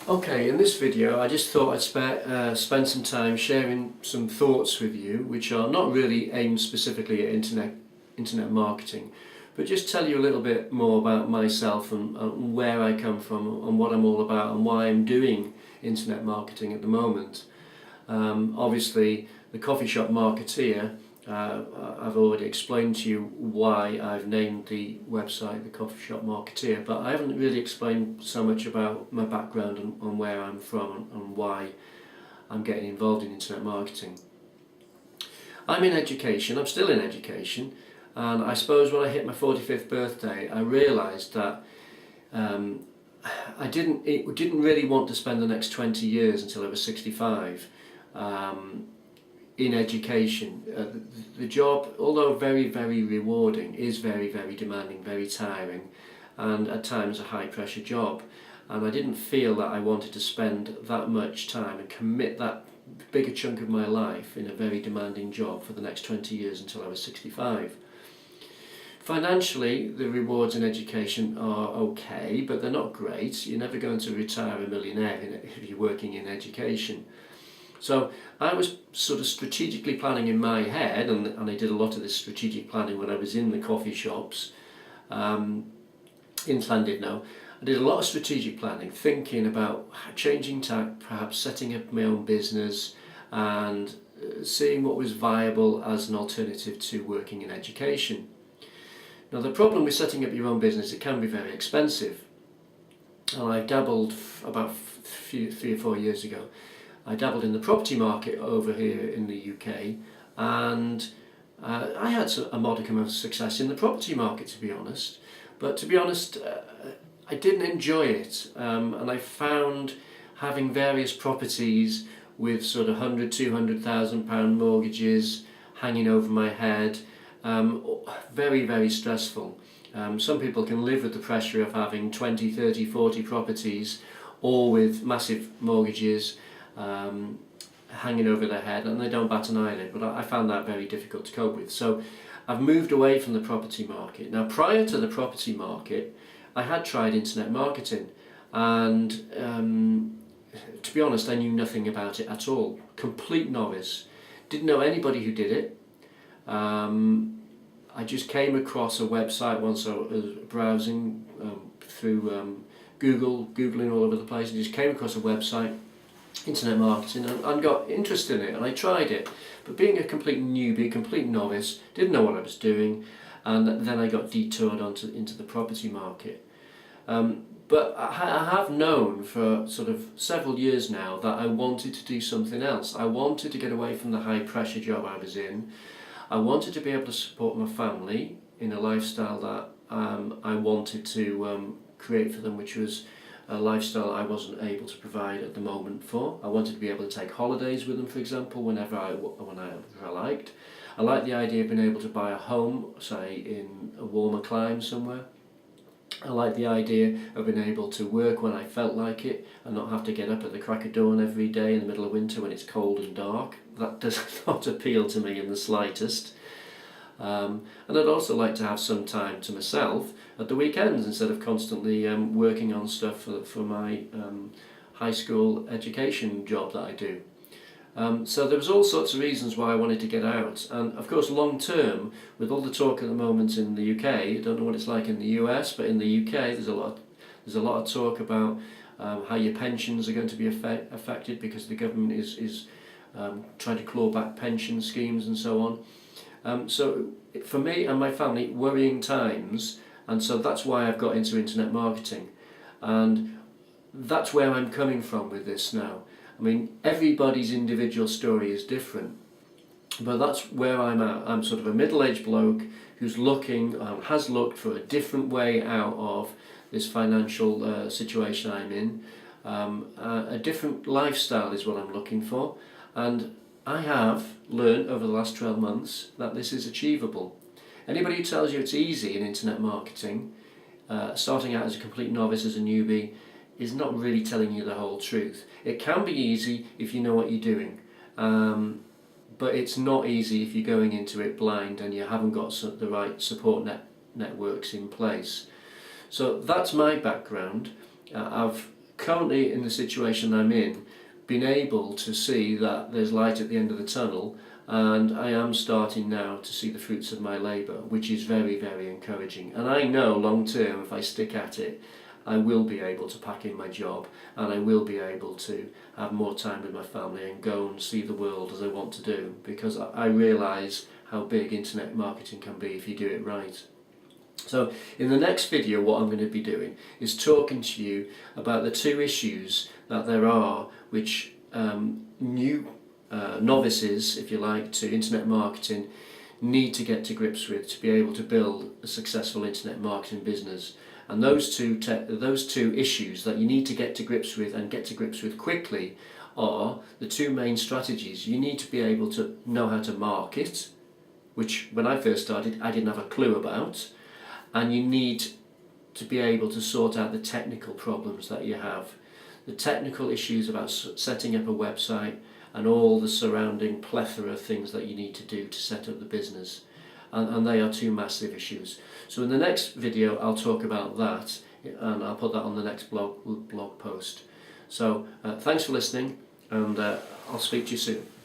Okay, in this video I just thought I'd spend some time sharing some thoughts with you which are not really aimed specifically at internet marketing, but just tell you a little bit more about myself and where I come from and what I'm all about and why I'm doing internet marketing at the moment. Obviously, the coffee shop marketeer, I've already explained to you why I've named the website the Coffee Shop Marketeer, but I haven't really explained so much about my background and where I'm from and why I'm getting involved in internet marketing. I'm in education, I'm still in education, and I suppose when I hit my 45th birthday I realised that um, I didn't really want to spend the next 20 years until I was 65 in education. The job, although very, very rewarding, is very, very demanding, very tiring, and at times a high pressure job. And I didn't feel that I wanted to spend that much time and commit that bigger chunk of my life in a very demanding job for the next 20 years until I was 65. Financially, the rewards in education are okay, but they're not great. You're never going to retire a millionaire if you're working in education. So I was sort of strategically planning in my head, and I did a lot of this strategic planning when I was in the coffee shops in Llandudno. I did a lot of strategic planning, thinking about changing tack, perhaps setting up my own business and seeing what was viable as an alternative to working in education. Now, the problem with setting up your own business, it can be very expensive. And I dabbled about 3 or 4 years ago. I dabbled in the property market over here in the UK, and I had a modicum of success in the property market, to be honest. But to be honest, I didn't enjoy it, and I found having various properties with sort of £100,000, £200,000 mortgages hanging over my head very, very stressful. Some people can live with the pressure of having 20, 30, 40 properties, all with massive mortgages hanging over their head, and they don't bat an eyelid, but I found that very difficult to cope with. So I've moved away from the property market. Now, prior to the property market, I had tried internet marketing, and to be honest, I knew nothing about it at all. Complete novice. Didn't know anybody who did it. I just came across a website once. I was browsing through Googling all over the place, and just came across a website, internet marketing, and got interested in it, and I tried it. But being a complete newbie, complete novice, didn't know what I was doing, and then I got detoured into the property market. But I have known for sort of several years now that I wanted to do something else. I wanted to get away from the high pressure job I was in. I wanted to be able to support my family in a lifestyle that I wanted to create for them, which was a lifestyle I wasn't able to provide at the moment for. I wanted to be able to take holidays with them, for example, whenever I liked. I liked the idea of being able to buy a home, say, in a warmer climate somewhere. I like the idea of being able to work when I felt like it and not have to get up at the crack of dawn every day in the middle of winter when it's cold and dark. That does not appeal to me in the slightest. And I'd also like to have some time to myself at the weekends instead of constantly working on stuff for my high school education job that I do. So there was all sorts of reasons why I wanted to get out, and of course long term, with all the talk at the moment in the UK, I don't know what it's like in the US, but in the UK there's a lot of talk about how your pensions are going to be affected because the government is trying to claw back pension schemes and so on. So for me and my family, worrying times, and so that's why I've got into internet marketing, and that's where I'm coming from with this now. I mean, everybody's individual story is different, but that's where I'm at. I'm sort of a middle-aged bloke who's looking, has looked for a different way out of this financial situation I'm in. A different lifestyle is what I'm looking for, and I have learned over the last 12 months that this is achievable. Anybody who tells you it's easy in internet marketing, starting out as a complete novice, as a newbie, is not really telling you the whole truth. It can be easy if you know what you're doing, but it's not easy if you're going into it blind and you haven't got the right support networks in place. So that's my background. I've currently in the situation I'm in, been able to see that there's light at the end of the tunnel, and I am starting now to see the fruits of my labour, which is very, very encouraging. And I know long term, if I stick at it, I will be able to pack in my job, and I will be able to have more time with my family and go and see the world as I want to do, because I realise how big internet marketing can be if you do it right. So in the next video, what I'm going to be doing is talking to you about the two issues that there are which new novices, if you like, to internet marketing need to get to grips with to be able to build a successful internet marketing business. And those two issues that you need to get to grips with, and get to grips with quickly, are the two main strategies. You need to be able to know how to market, which when I first started I didn't have a clue about, and you need to be able to sort out the technical problems that you have, the technical issues about setting up a website and all the surrounding plethora of things that you need to do to set up the business. And they are two massive issues. So in the next video I'll talk about that, and I'll put that on the next blog post. So thanks for listening, and I'll speak to you soon.